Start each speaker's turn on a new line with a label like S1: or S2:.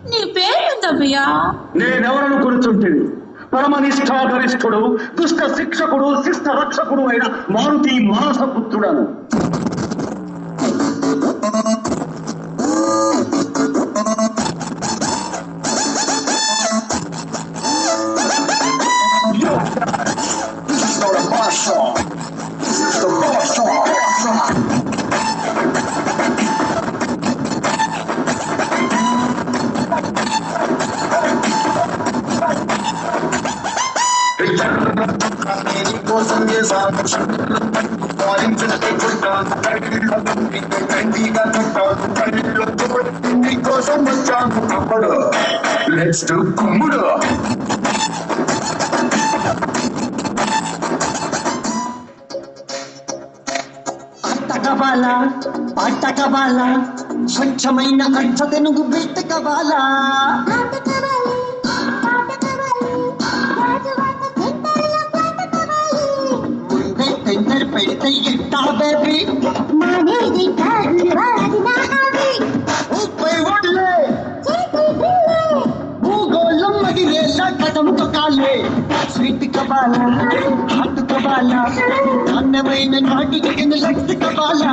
S1: నీ పేరేంటయ్యా?
S2: నేనెవరను కూర్చుంటుంది పరమనిష్టాగరిష్ఠుడు దుష్ట శిక్షకుడు శిష్ట రక్షకుడు అయిన మారుతి మానసపుత్రుడను.
S3: కోసం వచ్చాము అప్పుడు నెక్స్ట్ కుమ్ముడు
S4: అట్టకబాల పట్టకబాల స్వచ్ఛమైన అర్థ తెనుగు బిట్టకబాల ముందే టెండర్ పెడితే ఇట్టా బేబీ ఊపై ఒళ్ళే భూగోళం మగిలేలా కథంతో కాలే స్వీట్ కబాల హాట్ కబాల నాణ్యమైన నాటు దిగిన లక్స్ కబాల